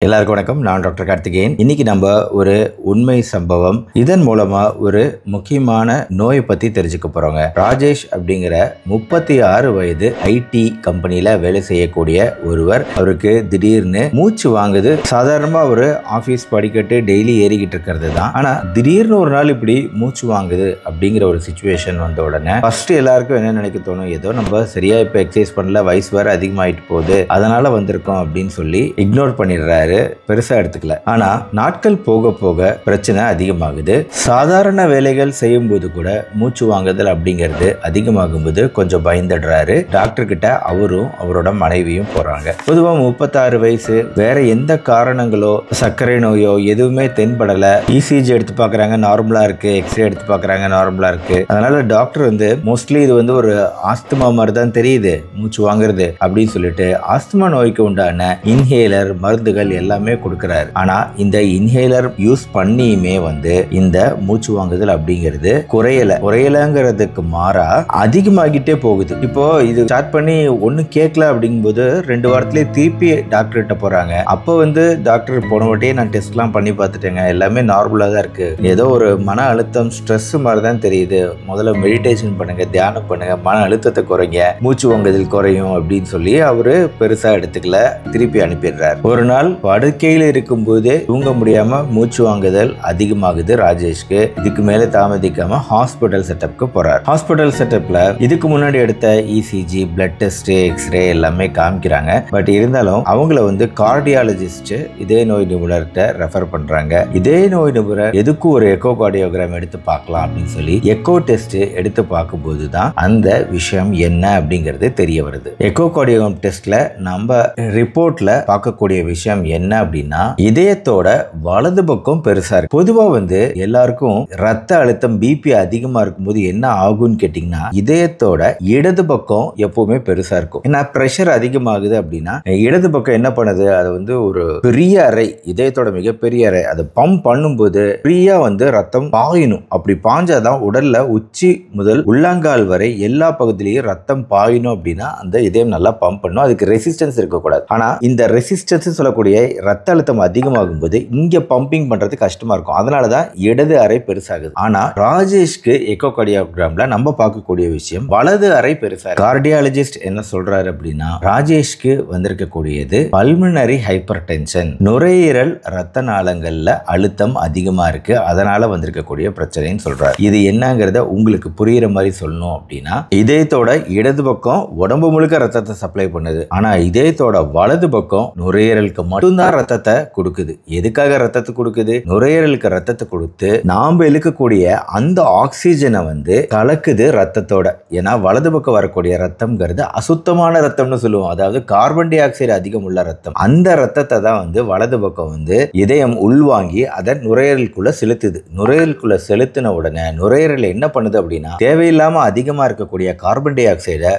எல்லாருக்கும் வணக்கம். நான் டாக்டர் கார்த்திகேயன். இன்னைக்கு நம்ம ஒரு உண்மை சம்பவம், இதன் மூலமா ஒரு முக்கியமான நோயை பத்தி தெரிஞ்சுக்க போறோங்க. ராஜேஷ் அப்படிங்கிற 36 வயது ஐடி கம்பெனில வேலை செய்யக்கூடிய ஒருவர். அவருக்கு திடீர்னு மூச்சு வாங்குது. சாதாரணமா ஒரு ஆபீஸ் படிக்கட்டு டெய்லி ஏறிக்கிட்டு இருக்கிறது தான். ஆனா திடீர்னு ஒரு நாள் இப்படி மூச்சு வாங்குது அப்படிங்கிற ஒரு சிச்சுவேஷன் வந்த உடனே ஃபர்ஸ்ட் எல்லாருக்கும் என்ன நினைக்க தோணும், ஏதோ நம்ம சரியா இப்ப எக்ஸசைஸ் பண்ணல, வயசு வேற அதிகமாயிட்டு போகுது, அதனால வந்திருக்கோம் அப்படின்னு சொல்லி இக்னோர் பண்ணிடுறாரு, பெருசா எடுத்துக்கல. ஆனா நாட்கள் போக போக பிரச்சனை அதிகமாகுது. சாதாரண வேலைகள் செய்யும் போது கூட மூச்சு வாங்குதல் அப்படிங்கிறது அதிகமாகும் போது கொஞ்சம் பயந்துடுறாரு. டாக்டர் கிட்ட அவரும் அவரோட மனைவியும் போறாங்க. பொதுவா 36 வயசு, வேற எந்த காரணங்களோ சர்க்கரை நோயோ எதுவுமே தென்படல. இசிஜி எடுத்து பாக்குறாங்க, நார்மலா இருக்கு. எக்ஸ்ரே எடுத்து பாக்குறாங்க, நார்மலா இருக்கு. அதனால டாக்டர் மோஸ்ட்லி இது ஒரு ஆஸ்துமா மாதிரி தான் தெரியுது மூச்சு வாங்குறது அப்படின்னு சொல்லிட்டு ஆஸ்துமா நோய்க்கு உண்டான இன்ஹேலர் மருந்துகள் எல்லாமே கொடுக்கிறாரு. ஆனா இந்த இன்ஹேலர் யூஸ் பண்ணியுமே இந்த மூச்சு வாங்குதல் அப்படிங்கிறது குறையலங்கிறதுக்கு மாறா அதிகமாகிட்டே போகுது. இப்போ இது ஸ்டார்ட் பண்ணி ஒண்ணு கேட்கல அப்படிங்கும்போது 2 வாரத்திலே திருப்பி டாக்டர் கிட்ட போறாங்க. அப்போ டாக்டர் போன வாட்டியே நான் டெஸ்ட் எல்லாம் பண்ணி பார்த்துட்டேங்க, எல்லாமே நார்மலா தான் இருக்கு, ஏதோ ஒரு மன அழுத்தம் ஸ்ட்ரெஸ் மாதிரி தான் தெரியுது, முதல்ல மெடிடேஷன் பண்ணுங்க, தியானம் பண்ணுங்க, மன அழுத்தத்தை குறைங்க, மூச்சு வாங்குதல் குறையும் அப்படின்னு சொல்லி அவரு பெருசா எடுத்துக்கல, திருப்பி அனுப்பிடுறாரு. ஒரு நாள் படுக்கையில் இருக்கும் போதே தூங்க முடியாம மூச்சு வாங்குதல் அதிகமாகுது ராஜேஷ்க்கு. இதுக்கு மேல தாமதிக்காம ஹாஸ்பிட்டல் செட்டப்க்கு போறாரு. ஹாஸ்பிட்டல் செட்டப்ல இதுக்கு முன்னாடி எடுத்த இசிஜி, பிளட் டெஸ்ட், எக்ஸ்ரே எல்லாமே காமிக்கிறாங்க. பட் இருந்தாலும் அவங்கள கார்டியாலஜிஸ்ட், இதய நோய் நிபுணர்கிட்ட ரெஃபர் பண்றாங்க. இதய நோய் நிபுணர் எதுக்கும் ஒரு எக்கோ கார்டியோகிராம் எடுத்து பார்க்கலாம் அப்படின்னு சொல்லி எக்கோ டெஸ்ட் எடுத்து பார்க்கும்போது தான் அந்த விஷயம் என்ன அப்படிங்கிறது தெரிய வருது. எக்கோ கார்டியோகிராம் டெஸ்ட்ல நம்ம ரிப்போர்ட்ல பார்க்கக்கூடிய விஷயம் என்ன அப்படின்னா, இதயத்தோட வலது பக்கம் பெருசா இருக்கு. பொதுவா எல்லாருக்கும் ரத்த அழுத்தம் பிபி அதிகமா இருக்கும்போது என்ன ஆகும்னு கேட்டீங்கன்னா, இதயத்தோட இடது பக்கம் எப்பவுமே பெருசா இருக்கும். ஏன்னா பிரஷர் அதிகமாகுது அப்படின்னா இடது பக்கம் என்ன பண்ணுது, அது ஒரு பெரிய அறை, இதயத்தோட மிகப்பெரிய அறை, அதை பம்ப் பண்ணும்போது ஃப்ரீயா ரத்தம் பாயணும். அப்படி பாஞ்சாதான் உடல்ல உச்சி முதல் உள்ளங்கால் வரை எல்லா பகுதியிலையும் ரத்தம் பாயணும். அப்படின்னா அந்த இதயம் நல்லா பம்ப் பண்ணும், அதுக்கு ரெசிஸ்டன்ஸ் இருக்கக்கூடாது. ஆனா இந்த ரெசிஸ்டன்ஸ் சொல்லக்கூடிய ரத்த அழுத்தம் அதிகமாகும் போது இங்க பம்பிங் பண்றது கஷ்டமா இருக்கும். அதனாலதான் இடது அறை பெருசாகுது. ஆனா ராஜேஷ்க்கு எக்கோ கார்டியோகிராம்ல நம்ம பார்க்கக்கூடிய விஷயம் வலது அறை பெருசா. கார்டியாலஜிஸ்ட் என்ன சொல்றாரு அப்படின்னா, ராஜேஷ்க்கு வந்திருக்கக்கூடியது பல்மனரி ஹைப்பர் டென்ஷன், நுரையீரல் ரத்த நாளங்கள்ல அழுத்தம் அதிகமா இருக்கு, அதனால வந்திருக்கக்கூடிய பிரச்சனைன்னு சொல்றாரு. இது என்னங்கிறத உங்களுக்கு புரியுற மாதிரி சொல்லணும் அப்படின்னா, இதயத்தோட இடது பக்கம் உடம்பு முழுக்க ரத்தத்தை சப்ளை பண்ணுது. ஆனா இதயத்தோட வலது பக்கம் நுரையீரலுக்கு மட்டும்தான் ரத்தத்தை கொடுக்குது. எதுக்காக ரத்தத்தை கொடுக்குது? நுரையீரலுக்கு ரத்தத்தை கொடுத்து நாம இழுக்கக்கூடிய அந்த ஆக்சிஜனை கலக்குது ரத்தத்தோட. ஏன்னா வலது பக்கம் வரக்கூடிய ரத்தம்ங்கிறது அசுத்தமான ரத்தம்னு சொல்லுவோம், அதாவது கார்பன் டை ஆக்சைடு அதிகம் உள்ள ரத்தம். அந்த ரத்தத்தை தான் வலது பக்கம் இதயம் உள்வாங்கி அதை நுரையீரலுக்குள்ள செலுத்துது. நுரையீரலுக்குள்ள செலுத்தின உடனே நுரையீரல் என்ன பண்ணுது அப்படின்னா, தேவையில்லாம அதிகமா இருக்கக்கூடிய கார்பன் டை ஆக்சைடை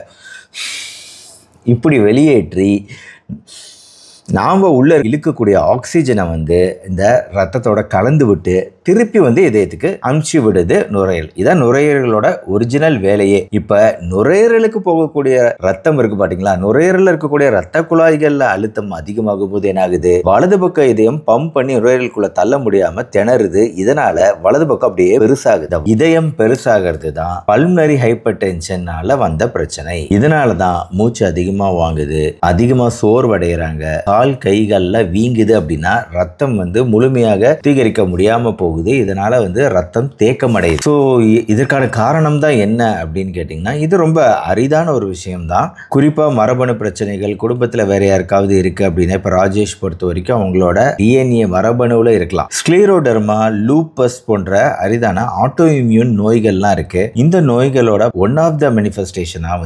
இப்படி வெளியேற்றி நாம உள்ள இழுக்கக்கூடிய ஆக்சிஜனை இந்த ரத்தத்தோட கலந்து விட்டு திருப்பி இதயத்துக்கு அமுச்சு விடுது நுரையீரல். இதான் நுரையீரலோட ஒரிஜினல் வேலையே. இப்ப நுரையீரலுக்கு போகக்கூடிய ரத்தம் இருக்கு பாத்தீங்களா, நுரையீரல் இருக்கக்கூடிய ரத்த குழாய்கள்ல அழுத்தம் அதிகமாகும் போது என்ன ஆகுது, வலது பக்க இதயம் பம்ப் பண்ணி நுரையீரலுக்குள்ள தள்ள முடியாம திணறுது. இதனால வலது பக்கம் அப்படியே பெருசாகுது. இதயம் பெருசாகிறது தான் பல்மனரி ஹைப்பர் டென்ஷனால வந்த பிரச்சனை. இதனாலதான் மூச்சு அதிகமா வாங்குது, அதிகமா சோர்வடைகிறாங்க, கால் கைகள்ல வீங்குது. அப்படின்னா ரத்தம் முழுமையாக சுத்திகரிக்க முடியாம போகுது. இதனால ரத்தம் தேக்கம் அடையுது. ஸோ இதற்கான காரணம் தான் என்ன அப்படின்னு கேட்டீங்கன்னா, இது ரொம்ப அரிதான ஒரு விஷயம் தான். குறிப்பா மரபணு பிரச்சனைகள் குடும்பத்துல வேற யாருக்காவது இருக்கு அப்படின்னா, இப்ப ராஜேஷ் பொறுத்த வரைக்கும் அவங்களோட டிஎன்ஏ மரபணுல இருக்கலாம். ஸ்க்ளீரோடெர்மா, லூப்பஸ் போன்ற அரிதான ஆட்டோ இம்யூன் நோய்கள்லாம் இருக்கு. இந்த நோய்களோட ஒன் ஆஃப் த மேனிஃபெஸ்டேஷனா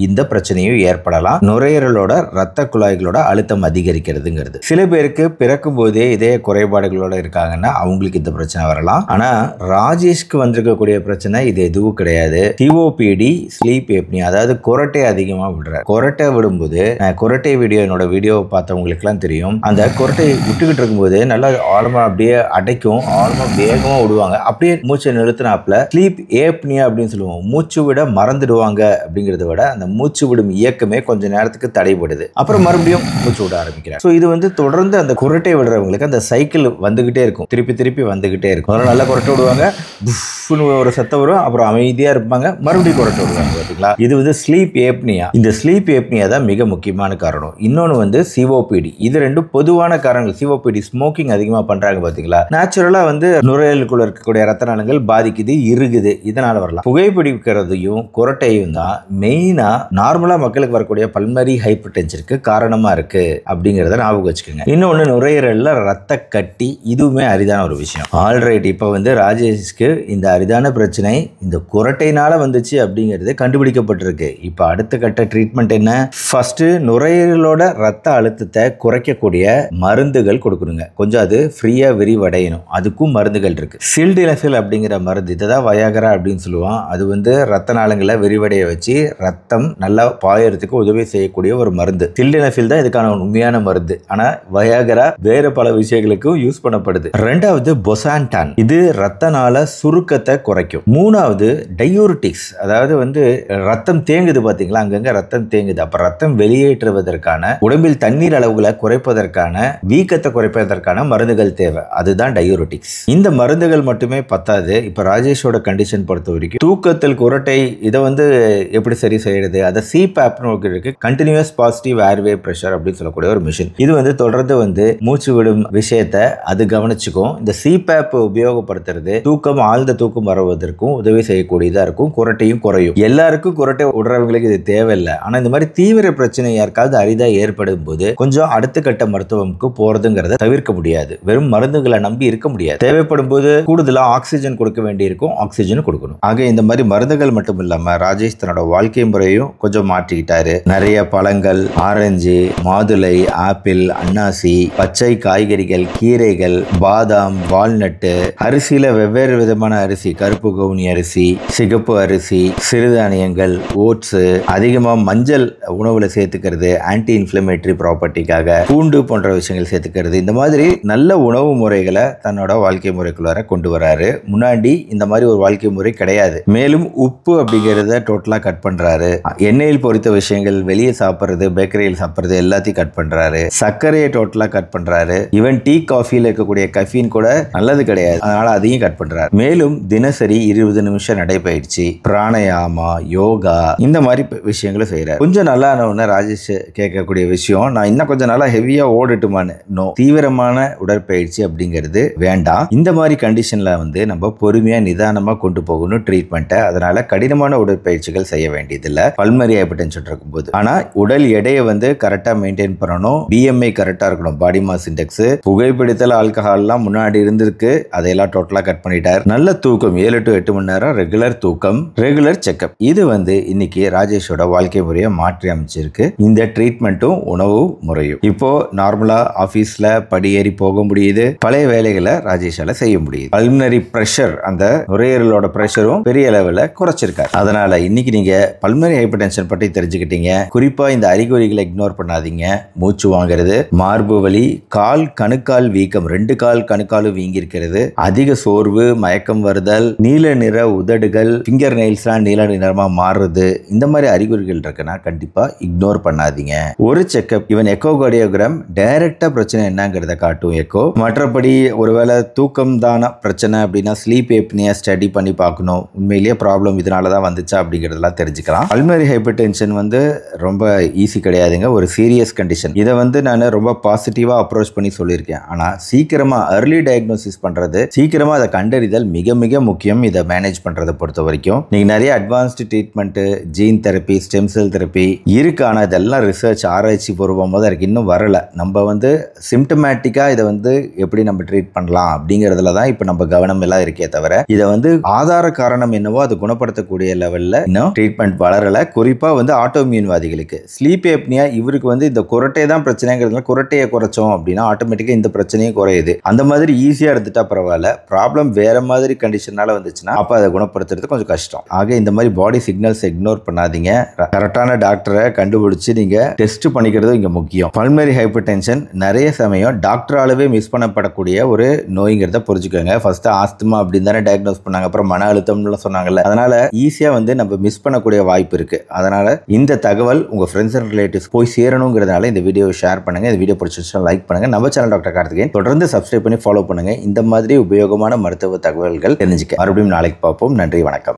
இந்த பிரச்சனையும் ஏற்படலாம். நுரையீரலோட ரத்த குழாய்களோட அழுத்தம் அதிகரிக்கிறதுங்கிறது. சில பேருக்கு பிறக்கும் போதே இதய குறைபாடுகளோட இருக்காங்கன்னா அவங்களுக்கு இந்த பிரச்சனை வரலாம். ஆனா ராஜேஷ்க்கு வந்திருக்கக்கூடிய பிரச்சனை இது எதுவும் கிடையாது. சிஓபிடி, ஸ்லீப் ஏப்னியா, அதாவது கொரட்டை அதிகமா விடுற. கொரட்டை விடும்போது கொரட்டை என்னோட வீடியோ பார்த்தவங்களுக்கு எல்லாம் தெரியும், அந்த கொரட்டை விட்டுக்கிட்டு இருக்கும்போது நல்லா ஆழமா அப்படியே அடைக்கும், ஆழமா வேகமா விடுவாங்க, அப்படியே மூச்சை நிறுத்தினாப்ல ஸ்லீப் ஏப்னியா அப்படின்னு சொல்லுவோம். மூச்சு விட மறந்துடுவாங்க அப்படிங்கறத விட அந்த மூச்சு விடும் இயக்கமே கொஞ்ச நேரத்துக்கு தடைபடுது, அப்புறம் மறுபடியும் மூச்சு விட ஆரம்பிக்கிறாங்க. முடியாது. ஸோ இது வந்து தொடர்ந்து அந்த குரட்டை விடுறவங்களுக்கு அந்த சைக்கிள் வந்துகிட்டே இருக்கும், திருப்பி திருப்பி வந்துகிட்டே இருக்கும். அதனால நல்லா குரட்டை விடுவாங்க, ஒரு சத்தம் வரும், அப்புறம் அமைதியா இருப்பாங்க, மறுபடியும் குரட்டை விடுவாங்க. பார்த்தீங்களா, இது வந்து ஸ்லீப் ஏப்னியா. இந்த ஸ்லீப் ஏப்னியா தான் மிக முக்கியமான காரணம். இன்னொன்று வந்து சிஓபிடி. இது ரெண்டும் பொதுவான காரணங்கள். சிஓபிடி ஸ்மோக்கிங் அதிகமாக பண்றாங்க பார்த்தீங்களா, நேச்சுரலா வந்து நுரையீரலுக்குள்ள இருக்கக்கூடிய ரத்த நாளங்கள் பாதிக்குது, இறுகுது, இதனால வரலாம். புகைப்பிடிக்கிறதையும் குரட்டையும் தான் மெயினா நார்மலா மக்களுக்கு வரக்கூடிய பல்மரி ஹைப்பர் டென்ஷனுக்கு காரணமா இருக்கு அப்படிங்கிறத ஞாபகம் வச்சுக்கோங்க. இன்னொன்று நுரையீரல்ல ரத்த கட்டி, இதுவுமே அரிதான ஒரு விஷயம். ஆல்ரைட், இப்போ வந்து ராஜேஷ்க்கு இந்த அரிதான பிரச்சனை இந்த குரட்டையினால வந்துச்சு அப்படிங்கிறது கண்டுபிடிக்கப்பட்டிருக்கு. இப்போ அடுத்த கட்ட ட்ரீட்மெண்ட் என்ன? ஃபர்ஸ்ட் நுரையீரலோட ரத்த அழுத்தத்தை குறைக்கக்கூடிய மருந்துகள் கொடுக்கணுங்க. கொஞ்சம் அது ஃப்ரீயா விரிவடையணும், அதுக்கும் மருந்துகள் இருக்கு. சில்டினஃபில் அப்படிங்கிற மருந்து, இதுதான் வயாகரா அப்படின்னு சொல்லுவான். அது வந்து ரத்த நாளங்களை விரிவடைய வச்சு ரத்தம் நல்லா பாயறதுக்கு உதவி செய்யக்கூடிய ஒரு மருந்து. சில்டினஃபில் தான் இதுக்கான உண்மையான மருந்து. ஆனா வயாகரா வேற பல விஷயங்களுக்கும் யூஸ் பண்ணப்படுது. ரெண்டாவது பொசான்டான், இது ரத்த நாள சுருக்கத்தை குறைக்கும். மூணாவது டயூரிட்டிக்ஸ், அதாவது வந்து ரத்தம் தேங்குது பாத்தீங்களா, அங்கங்க ரத்தம் தேங்குது, அப்ப ரத்தம் வெளியேற்றுவதற்கான, உடம்பில் தண்ணீர் அளவுகளை குறைப்பதற்கான, வீக்கத்தை குறைப்பதற்கான மருந்துகள் தேவை. அதுதான் டயூரிட்டிக்ஸ். இந்த மருந்துகள் மட்டுமே பத்தாது. இப்ப ராஜேஷோட கண்டிஷன் பொறுத்த வரைக்கும் தூக்கத்தில் குரட்டை, இதை வந்து எப்படி சரி செய்யறது? அதை சிபாப்னு இருக்கு, கண்டினியூஸ் பாசிட்டிவ் ஏர்வே பிரஷர் அப்படின்னு சொல்லக்கூடிய ஒரு மிஷின். இது வந்து தொடர்ந்து வந்து மூச்சு விடும் விஷயத்தை அது கவனிச்சுக்கும். இந்த சிபாப் உபயோகப்படுத்துறது தூக்கம், ஆழ்ந்த தூக்கம் வருவதற்கும் உதவி செய்யக்கூடியதா இருக்கும், குரட்டையும் குறையும். எல்லாருக்கும் குரட்டை விடுறவங்களுக்கு இது தேவையில்லை. ஆனா இந்த மாதிரி தீவிர பிரச்சனை யாருக்காவது அரிதா ஏற்படும் போது கொஞ்சம் அடுத்த கட்ட மருத்துவமுக்கு போறதுங்கிறத தவிர்க்க முடியாது. வெறும் மருந்துகளை நம்பி இருக்க முடியாது. தேவைப்படும் போது கூடுதலா ஆக்சிஜன் கொடுக்க வேண்டியிருக்கும், ஆக்சிஜன் கொடுக்கணும். ஆக இந்த மாதிரி மருந்துகள் மட்டும் இல்லாம ராஜேஷ் தன்னோட வாழ்க்கை முறையும் கொஞ்சம் மாற்றிக்கிட்டாரு. நிறைய பழங்கள், ஆரஞ்சு, மாதுளை, ஆப்பிள், அன்னாசி, பச்சை காய்கறிகள், கீரைகள், பாதாம், வால்நட்டு, அரிசியில வெவ்வேறு விதமான அரிசி, கருப்பு கவுனி அரிசி, சிகப்பு அரிசி, சிறுதானியங்கள், ஓட்ஸ், அதிகமா மஞ்சள் உணவுல சேர்த்துக்கிறது ஆன்டி இன்ஃப்ளமேட்டரி ப்ராப்பர்ட்டிக்காக, பூண்டு போன்ற விஷயங்கள் சேர்த்துக்கிறது. இந்த மாதிரி நல்ல உணவு முறைகளை தன்னோட வாழ்க்கை முறைக்குள்ளார கொண்டு வராரு. முன்னாடி இந்த மாதிரி ஒரு வாழ்க்கை முறை கிடையாது. மேலும் உப்பு அப்படிங்கிறத டோட்டலா கட் பண்றாரு. எண்ணெயில் பொரித்த விஷயங்கள், வெளியே சாப்பிட்றது, பேக்கரியில் சாப்பிட்றது எல்லாத்தையும் கட் பண்றாரு. சர்க்கரையை டோட்டலா கட் பண்றாரு. ஈவன் டீ காஃபியில் இருக்கக்கூடிய கஃபீன் கூட நல்லது கிடையாது, அதனால அதையும் கட் பண்றாரு. மேலும் தினசரி 20 நிமிஷம் நடைபயிற்சி, பிராணயாமா, யோகா, இந்த மாதிரி விஷயங்களும் செய்யறாரு. கொஞ்சம் நல்லா ராஜேஷ் கேட்கக்கூடிய விஷயம், நான் இன்னும் கொஞ்சம் நல்லா ஹெவியா ஓடட்டுமான்னு. நோ, தீவிரமான உடற்பயிற்சி அப்படிங்கிறது வேண்டாம். இந்த மாதிரி கண்டிஷன்ல வந்து நம்ம பொறுமையா நிதானமா கொண்டு போகணும் ட்ரீட்மெண்ட்டை. அதனால கடினமான உடற்பயிற்சிகள் செய்ய வேண்டியதில்லை பல்மரி ஹைப்பர்டென்ஷன் இருக்கும்போது. ஆனா உடல் எடையை வந்து கரெக்டா மெயின்டைன் பண்ணணும். பிஎம்ஐ கரெக்டா இருக்கணும், பாடி மாஸ் இண்டெக்ஸ். புகைப்பிடித்தல், ஆல்கஹால்லாம் முன்னாடி இருந்திருக்கு, அதையெல்லாம் டோட்டலா கட் பண்ணிட்டார். நல்ல தூக்கம், 7 to 8 மணி நேரம் ரெகுலர் தூக்கம், ரெகுலர் செக்அப், இது வந்து இன்னைக்கு ராஜேஷோட வாழ்க்கை முறையை மாற்றி அமைச்சிருக்கு. இந்த ட்ரீட்மெண்ட்டும் உணவு முறையும் இப்போ நார்மலா ஆபீஸ்ல படியேறி போக முடியுது, பழைய வேலைகளை ராஜேஷால செய்ய முடியுது. பல்மனரி பிரஷர், அந்த நுரையீரலோட பிரஷரும் பெரிய லெவல்ல குறைச்சிருக்காரு. அதனால இன்னைக்கு நீங்க பல்மனரி ஹைப்பர்டென்ஷன் பற்றி தெரிஞ்சுக்கிட்டீங்க. குறிப்பா இந்த அறிகுறிகளை இக்னோர் பண்ணாதீங்க. மூச்சு வாங்குறது, மார்பு வலி, கால் கணுக்கால் வீக்கம், 2 கால் கணுக்காலும் வீங்கி இருக்கிறது, அதிக சோர்வு, மயக்கம் வருதல், நீல நிற உதடுகள், ஃபிங்கர் நெயில்ஸ்லாம் நீல நிறமா மாறுறது, இந்த மாதிரி அறிகுறிகள் இருக்குன்னா கண்டிப்பா இக்னோர் பண்ணாதீங்க. ஒரு செக்அப், ஈவன் எக்கோகார்டியோகிராம் டைரக்டா பிரச்சனை என்னங்கிறத காட்டும் எக்கோ. மற்றபடி ஒருவேளை தூக்கம் தான பிரச்சனை அப்படின்னா ஸ்லீப் ஏப்னியா ஸ்டடி பண்ணி பார்க்கணும். உண்மையிலேயே ப்ராப்ளம் இதனால தான் வந்துச்சா அப்படிங்கிறதெல்லாம் தெரிஞ்சுக்கலாம். பல்மனரி ஹைப்பர்டென்ஷன் வந்து ரொம்ப ஈஸி கிடையாதுங்க, ஒரு சீரியஸ் கண்டிஷன். இதை வந்து நான் ரொம்ப பாசிட்டிவா அப்ரோச் பண்ணி சொல்லியிருக்கேன். ஆனா சீக்கிரமா early diagnosis பண்றது, சீக்கிரமா அதை கண்டறிதல் மிக மிக முக்கியம். இதை மேனேஜ் பண்றதை பொறுத்த வரைக்கும் நீங்க நிறைய advanced treatment, gene therapy, stem cell therapy இருக்கு. ஆனா இதெல்லாம் ரிசர்ச், ஆராய்ச்சி பூர்வமாக தான் இருக்கு, இன்னும் வரல. நம்ம வந்து சிம்டமேட்டிக்கா இதை வந்து எப்படி நம்ம ட்ரீட் பண்ணலாம் அப்படிங்கிறதுல தான் இப்போ நம்ம கவனம் எல்லாம் இருக்கே தவிர, இதை வந்து ஆதார காரணம் என்னவோ அது குணப்படுத்தக்கூடிய லெவல்ல இன்னும் ட்ரீட்மெண்ட் வளரல. குறிப்பா வந்து ஆட்டோமியூன் வாதிகளுக்கு ஸ்லீப் ஏப்னியா, இவருக்கு வந்து இந்த குரட்டை தான் பிரச்சனைங்கிறதுல குரட்டையை குறைச்சோம் அப்படின்னா ஆட்டோமேட்டிக்கா இந்த பிரச்சனையும் குறையுது. அந்த மாதிரி ஈஸியா எடுத்துட்டா பரவாயில்ல. ப்ராப்ளம் வேற மாதிரி கண்டிஷனால வந்துச்சுன்னா அப்ப அதை குணப்படுத்துறது கொஞ்சம் கஷ்டம். ஆக இந்த மாதிரி பாடி சிக்னல்ஸ் இக்னோர் பண்ணாதீங்க. கரெக்டான டாக்டரை கண்டுபிடிச்சு நீங்க டெஸ்ட் பண்ணிக்கிறது இங்க முக்கியம். பல்மனரி ஹைப்பர்டென்ஷன் நிறைய சமயம் டாக்டராலவே மிஸ் பண்ணப்படக்கூடிய ஒரு நோய்ங்கிறத புரிஞ்சுக்கோங்க. ஃபர்ஸ்ட் ஆஸ்துமா அப்படின்னு தானே டயக்னோஸ் பண்ணாங்க, அப்புறம் மன அழுத்தம்னு சொன்னாங்கல்ல. அதனால ஈஸியா வந்து நம்ம மிஸ் பண்ணக்கூடிய வாய்ப்பு இருக்கு. அதனால இந்த தகவல் உங்க ஃப்ரெண்ட்ஸ் அண்ட் ரிலேட்டிவ்ஸ் போய் சேரணுங்கிறதுனால இந்த வீடியோ ஷேர் பண்ணுங்க. இந்த வீடியோ பிடிச்சிருந்தா லைக் பண்ணுங்க. நம்ம சேனல் டாக்டர் கார்த்திகேயன் தொடர்ந்து சப்ஸ்கிரைப் பண்ணி ஃபாலோ பண்ணுங்க. இந்த மாதிரி உபயோகமான மருத்துவ தகவல்கள் தெரிஞ்சுக்க மறுபடியும் நாளைக்கு பார்ப்போம். நன்றி, வணக்கம்.